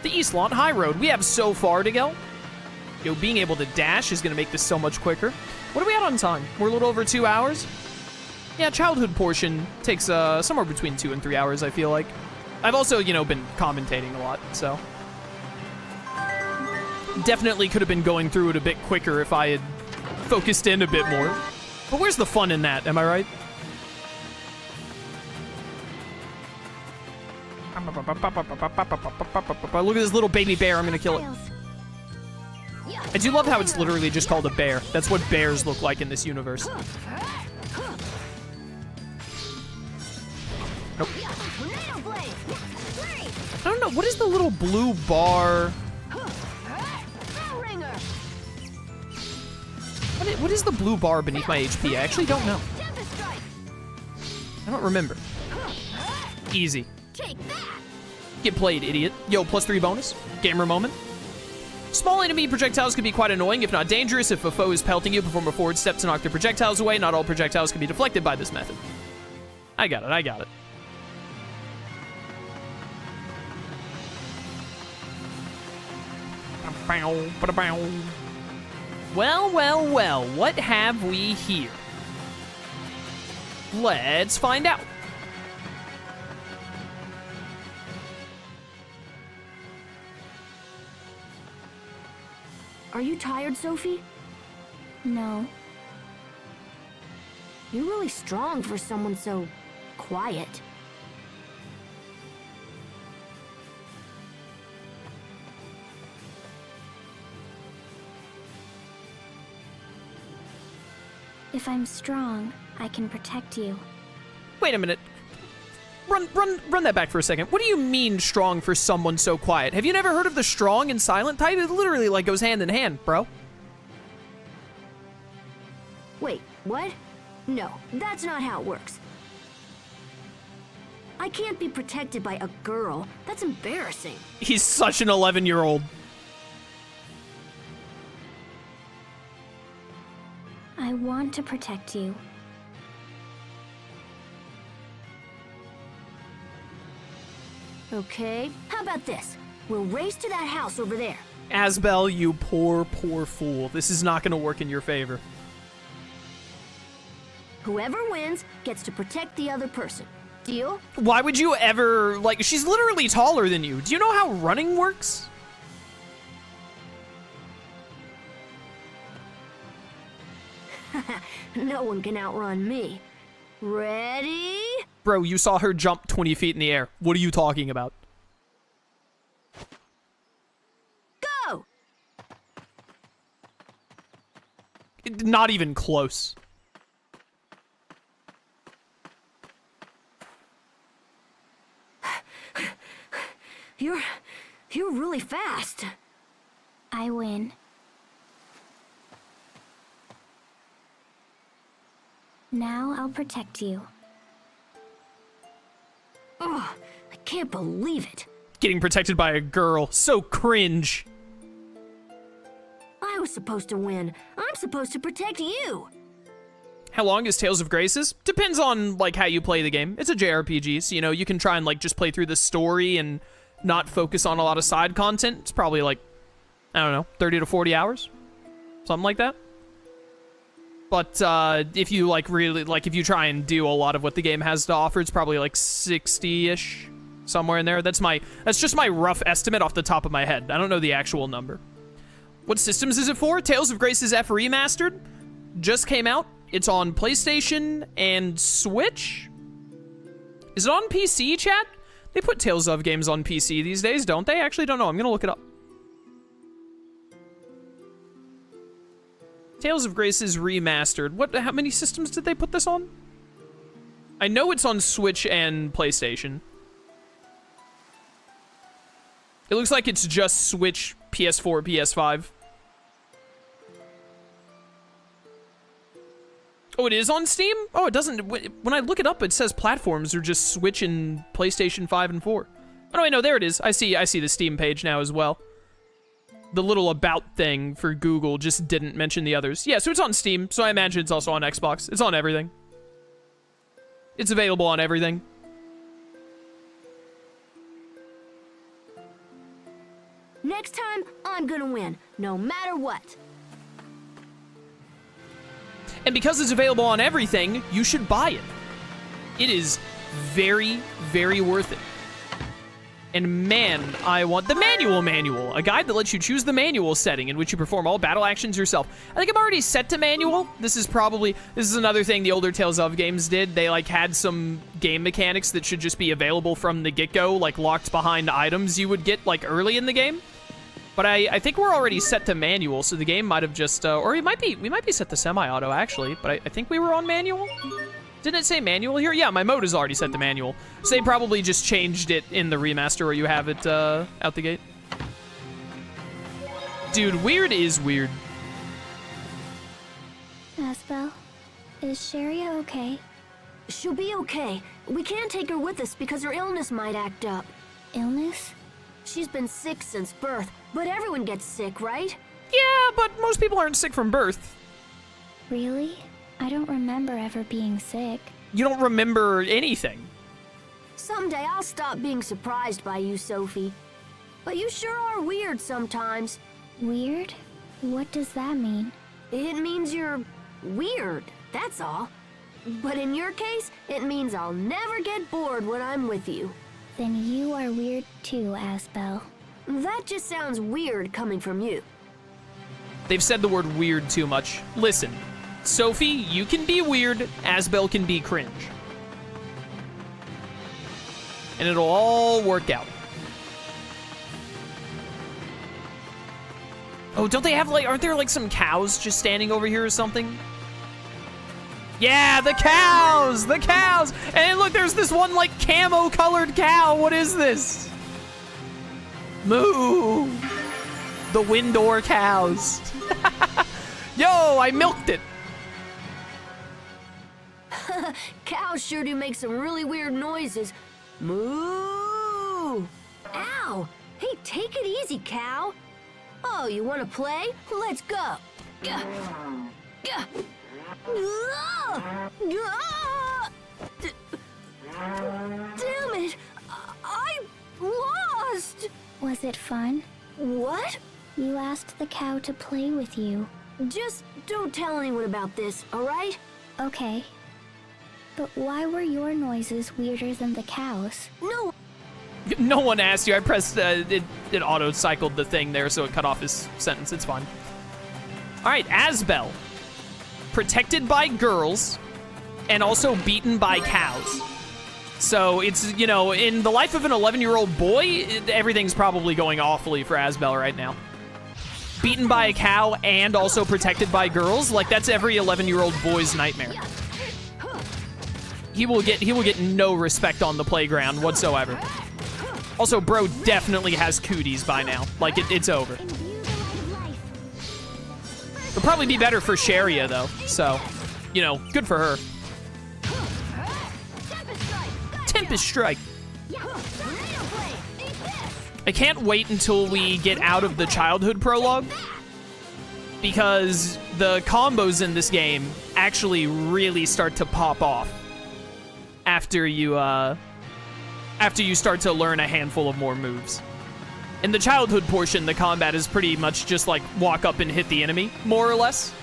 The East Lawn High Road. We have so far to go. Yo, being able to dash is going to make this so much quicker. What are we at on time? We're a little over 2 hours? Yeah, childhood portion takes somewhere between 2 and 3 hours, I feel like. I've also, you know, been commentating a lot, so. Definitely could have been going through it a bit quicker if I had focused in a bit more. But where's the fun in that, am I right? Look at this little baby bear, I'm gonna kill it. I do love how it's literally just called a bear. That's what bears look like in this universe. Nope. I don't know, what is the little blue bar? What is the blue bar beneath my HP? I actually don't know. I don't remember. Easy. Get played, idiot. Yo, +3 bonus. Gamer moment. Small enemy projectiles can be quite annoying, if not dangerous. If a foe is pelting you, perform a forward step to knock their projectiles away. Not all projectiles can be deflected by this method. I got it, I got it. Well, well, well, what have we here? Let's find out. Are you tired, Sophie? No. You're really strong for someone so quiet. If I'm strong, I can protect you. Wait a minute. Run that back for a second. What do you mean strong for someone so quiet? Have you never heard of the strong and silent type? It literally like goes hand in hand, bro. Wait, what? No, that's not how it works. I can't be protected by a girl. That's embarrassing. He's such an 11-year-old. I want to protect you. Okay, how about this? We'll race to that house over there. Asbel, you poor, poor fool. This is not gonna work in your favor. Whoever wins gets to protect the other person. Deal? Why would you ever, like, she's literally taller than you. Do you know how running works? No one can outrun me. Ready? Bro, you saw her jump 20 feet in the air. What are you talking about? Go! Not even close. You're really fast. I win. Now I'll protect you. Oh, I can't believe it. Getting protected by a girl. So cringe. I was supposed to win. I'm supposed to protect you. How long is Tales of Graces? Depends on, like, how you play the game. It's a JRPG, so, you know, you can try and, like, just play through the story and not focus on a lot of side content. It's probably, like, I don't know, 30 to 40 hours? Something like that. But, if you, like, really, like, if you try and do a lot of what the game has to offer, it's probably, like, 60-ish. Somewhere in there. That's just my rough estimate off the top of my head. I don't know the actual number. What systems is it for? Tales of Graces F Remastered just came out. It's on PlayStation and Switch. Is it on PC, chat? They put Tales of games on PC these days, don't they? I actually don't know. I'm gonna look it up. Tales of Graces Remastered. How many systems did they put this on? I know it's on Switch and PlayStation. It looks like it's just Switch, PS4, PS5. Oh, it is on Steam? Oh, it doesn't. When I look it up, it says platforms are just Switch and PlayStation 5 and 4. Oh, no, wait, no, there it is. I see the Steam page now as well. The little about thing for Google just didn't mention the others. Yeah, so it's on Steam, so I imagine it's also on Xbox. It's on everything. It's available on everything. Next time, I'm gonna win, no matter what. And because it's available on everything, you should buy it. It is very, very worth it. And man, I want the manual, a guide that lets you choose the manual setting in which you perform all battle actions yourself. I think I'm already set to manual. This is another thing the older Tales of games did. They like had some game mechanics that should just be available from the get-go, like locked behind items you would get like early in the game. But I think we're already set to manual, so the game might have just, or we might be set to semi-auto actually, but I think we were on manual. Didn't it say manual here? Yeah, my mode is already set to manual. So they probably just changed it in the remaster where you have it out the gate. Dude, weird is weird. Asbel, is Sharia okay? She'll be okay. We can't take her with us because her illness might act up. Illness? She's been sick since birth, but everyone gets sick, right? Yeah, but most people aren't sick from birth. Really? I don't remember ever being sick. You don't remember anything. Someday I'll stop being surprised by you, Sophie. But you sure are weird sometimes. Weird? What does that mean? It means you're weird, that's all. But in your case, it means I'll never get bored when I'm with you. Then you are weird too, Asbel. That just sounds weird coming from you. They've said the word weird too much. Listen, Sophie, you can be weird, Asbel can be cringe. And it'll all work out. Oh, don't they have like, aren't there like some cows just standing over here or something? Yeah, the cows! The cows! And look, there's this one like camo colored cow. What is this? Moo! The Windor cows. Yo, I milked it. Cows sure do make some really weird noises. Moo! Ow! Hey, take it easy, cow. Oh, you want to play? Let's go. Gah. Gah. Ah! Ah! Damn it! I lost! Was it fun? What? You asked the cow to play with you. Just don't tell anyone about this, alright? Okay. But why were your noises weirder than the cows? No. No one asked you. I pressed, it auto-cycled the thing there, so it cut off his sentence. It's fine. All right, Asbel. Protected by girls and also beaten by cows. So it's, you know, in the life of an 11-year-old boy, everything's probably going awfully for Asbel right now. Beaten by a cow and also protected by girls, like that's every 11-year-old boy's nightmare. He will get no respect on the playground whatsoever. Also, bro definitely has cooties by now. Like, it's over. It'll probably be better for Sharia, though. So, you know, good for her. Tempest Strike. I can't wait until we get out of the childhood prologue, because the combos in this game actually really start to pop off after you start to learn a handful of more moves. In the childhood portion, the combat is pretty much just like walk up and hit the enemy, more or less.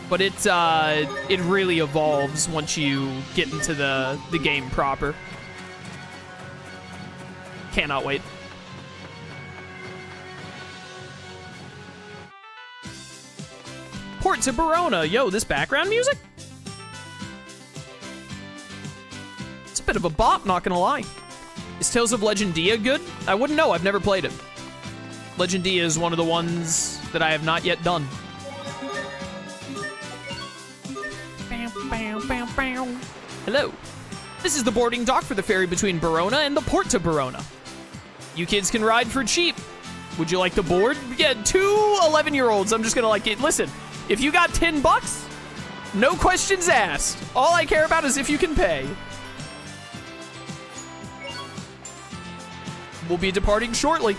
But it really evolves once you get into the game proper. Cannot wait. Port to Barona. Yo, this background music? It's a bit of a bop, not gonna lie. Is Tales of Legendia good? I wouldn't know, I've never played it. Legendia is one of the ones that I have not yet done. Hello. This is the boarding dock for the ferry between Barona and the port to Barona. You kids can ride for cheap. Would you like to board? Yeah, 2 11-year-olds. I'm just gonna like it. Listen, if you got $10, no questions asked. All I care about is if you can pay. We'll be departing shortly.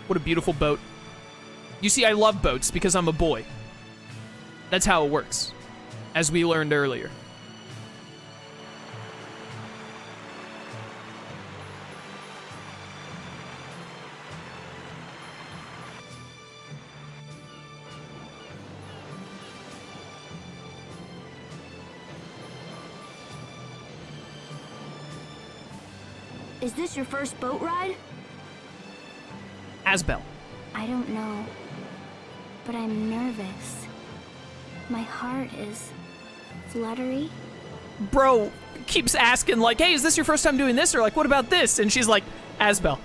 What a beautiful boat. You see, I love boats because I'm a boy. That's how it works, as we learned earlier. Is this your first boat ride? Asbel. I don't know, but I'm nervous. My heart is fluttery. Bro keeps asking, like, hey, is this your first time doing this? Or, like, what about this? And she's like, Asbel,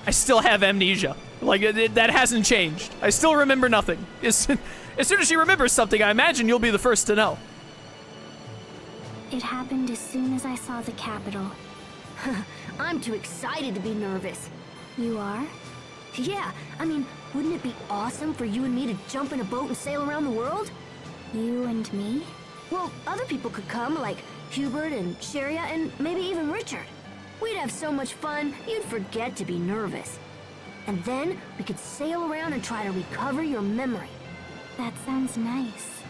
I still have amnesia. Like, that hasn't changed. I still remember nothing. As soon as she remembers something, I imagine you'll be the first to know. It happened as soon as I saw the capital. I'm too excited to be nervous. You are? Yeah, I mean, wouldn't it be awesome for you and me to jump in a boat and sail around the world? You and me? Well, other people could come, like Hubert and Sharia and maybe even Richard. We'd have so much fun, you'd forget to be nervous. And then we could sail around and try to recover your memory. That sounds nice.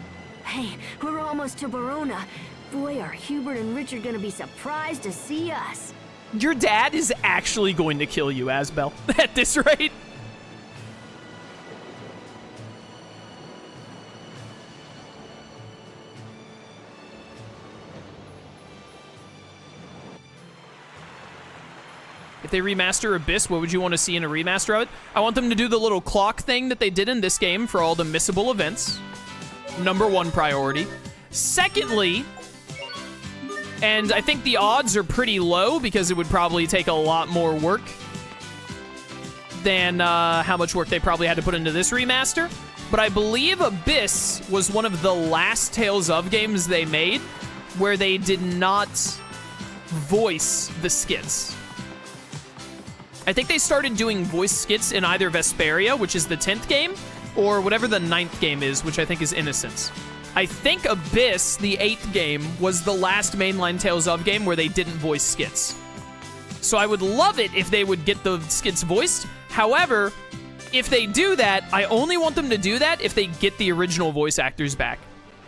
Hey, we're almost to Barona. Boy, are Hubert and Richard gonna be surprised to see us. Your dad is actually going to kill you, Asbel, at this rate. If they remaster Abyss, what would you want to see in a remaster of it? I want them to do the little clock thing that they did in this game for all the missable events. #1 priority. Secondly, and I think the odds are pretty low because it would probably take a lot more work than how much work they probably had to put into this remaster. But I believe Abyss was one of the last Tales of games they made where they did not voice the skits. I think they started doing voice skits in either Vesperia, which is the 10th game, or whatever the 9th game is, which I think is Innocence. I think Abyss, the 8th game, was the last mainline Tales of game where they didn't voice skits. So I would love it if they would get the skits voiced. However, if they do that, I only want them to do that if they get the original voice actors back.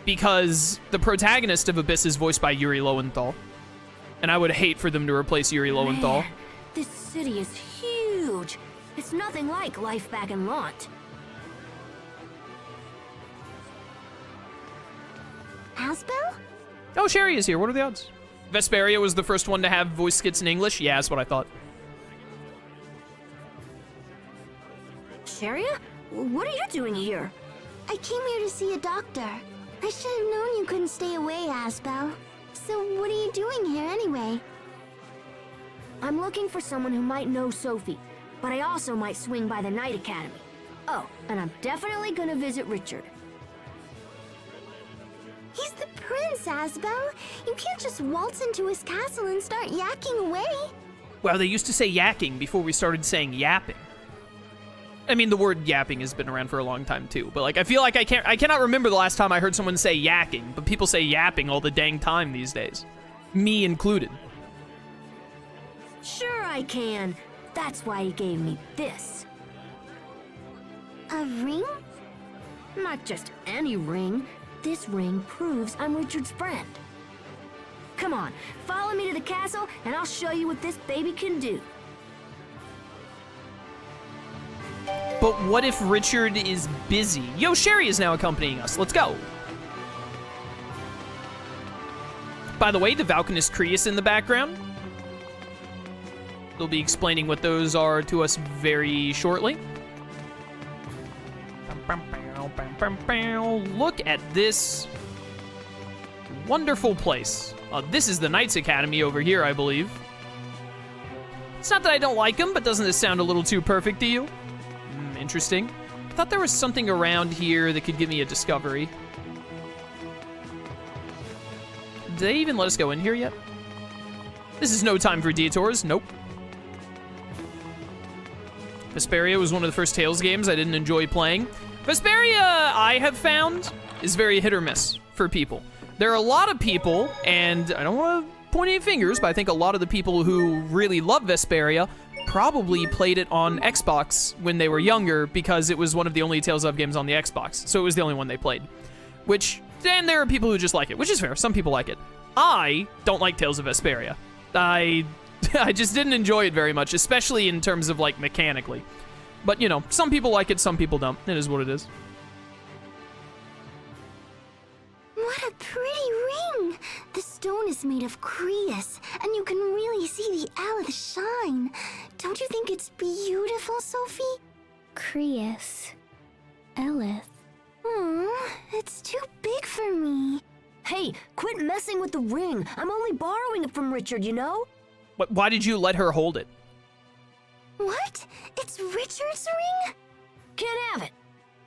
Because the protagonist of Abyss is voiced by Yuri Lowenthal. And I would hate for them to replace Yuri Lowenthal. Man, this city is huge. It's nothing like life back in Lont. Asbel? Oh, Sherry is here. What are the odds? Vesperia was the first one to have voice skits in English. Yeah, that's what I thought. Sharia? What are you doing here? I came here to see a doctor. I should have known you couldn't stay away, Asbel. So what are you doing here anyway? I'm looking for someone who might know Sophie, but I also might swing by the Night Academy. Oh, and I'm definitely gonna visit Richard. He's the prince, Asbel. You can't just waltz into his castle and start yakking away. Well, they used to say yakking before we started saying yapping. I mean, the word yapping has been around for a long time too, but like I feel like I cannot remember the last time I heard someone say yakking, but people say yapping all the dang time these days. Me included. Sure I can. That's why he gave me this. A ring? Not just any ring. This ring proves I'm Richard's friend. Come on, follow me to the castle and I'll show you what this baby can do. But what if Richard is busy? Yo, Sherry is now accompanying us. Let's go. By the way, the Valkanist Creus in the background. They'll be explaining what those are to us very shortly. Look at this wonderful place. This is the Knights Academy over here, I believe. It's not that I don't like them, but doesn't this sound a little too perfect to you? Interesting. I thought there was something around here that could give me a discovery. Did they even let us go in here yet? This is no time for detours. Nope. Vesperia was one of the first Tales games I didn't enjoy playing. Vesperia, I have found, is very hit or miss for people. There are a lot of people, and I don't want to point any fingers, but I think a lot of the people who really love Vesperia probably played it on Xbox when they were younger because it was one of the only Tales of games on the Xbox. So it was the only one they played. Which, and there are people who just like it, which is fair. Some people like it. I don't like Tales of Vesperia. I just didn't enjoy it very much, especially in terms of, like, mechanically. But, you know, some people like it, some people don't. It is what it is. What a pretty ring! The stone is made of Creus, and you can really see the Aleth shine. Don't you think it's beautiful, Sophie? Creus. Elith. It's too big for me. Hey, quit messing with the ring. I'm only borrowing it from Richard, you know? Why did you let her hold it? What? It's Richard's ring? Can't have it.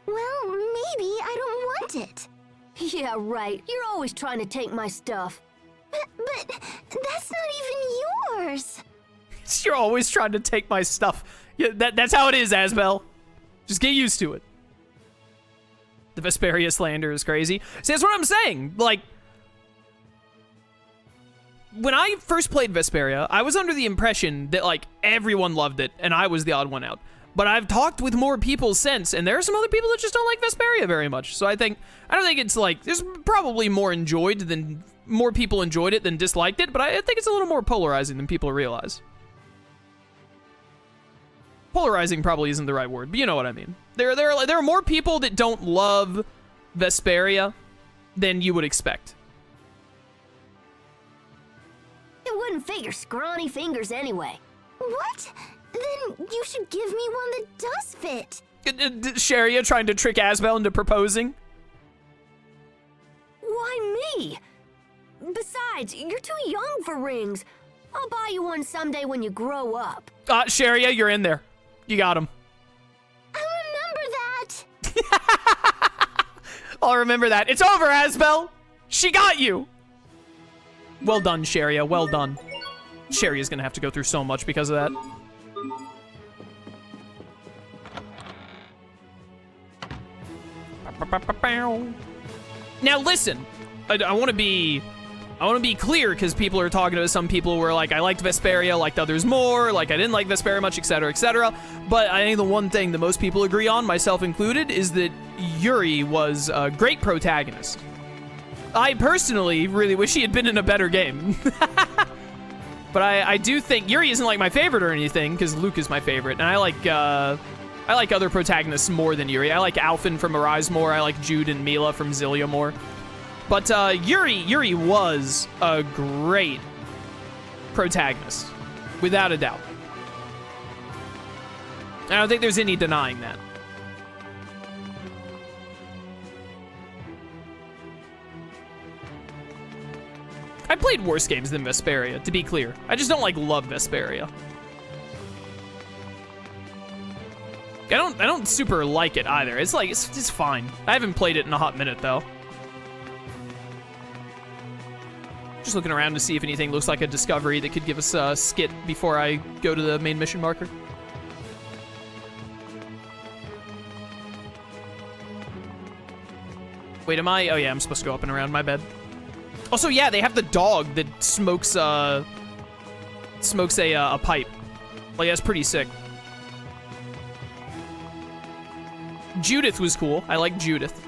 Well, maybe I don't want it. Yeah, right. You're always trying to take my stuff. But that's not even yours. You're always trying to take my stuff. Yeah, that's how it is, Asbel. Just get used to it. The Vesperia slander is crazy. See, that's what I'm saying. Like, when I first played Vesperia, I was under the impression that, like, everyone loved it, and I was the odd one out. But I've talked with more people since, and there are some other people that just don't like Vesperia very much. So I don't think it's like, there's probably more people enjoyed it than disliked it, but I think it's a little more polarizing than people realize. Polarizing probably isn't the right word, but you know what I mean. There are more people that don't love Vesperia than you would expect. It wouldn't fit your scrawny fingers anyway. What? Then you should give me one that does fit. Sharia trying to trick Asbel into proposing? Why me? Besides, you're too young for rings. I'll buy you one someday when you grow up. Sharia, you're in there. You got him. I'll remember that. I'll remember that. It's over, Asbel. She got you. Well done, Sharia. Well done. Sharia's gonna have to go through so much because of that. Now listen, I want to be clear because people are talking about some people were like, I liked Vesperia, liked others more, like I didn't like Vesperia much, etc., etc. But I think the one thing that most people agree on, myself included, is that Yuri was a great protagonist. I personally really wish he had been in a better game. But I do think Yuri isn't like my favorite or anything because Luke is my favorite, and I like other protagonists more than Yuri. I like Alphen from Arise more. I like Jude and Mila from Zillia more. But Yuri was a great protagonist, without a doubt. I don't think there's any denying that. I played worse games than Vesperia, to be clear. I just don't love Vesperia. I don't super like it either. It's it's fine. I haven't played it in a hot minute though. Just looking around to see if anything looks like a discovery that could give us a skit before I go to the main mission marker. Wait, am I? Oh yeah, I'm supposed to go up and around, my bad. Also, yeah, they have the dog that smokes a pipe. Like, that's pretty sick. Judith was cool. I like Judith.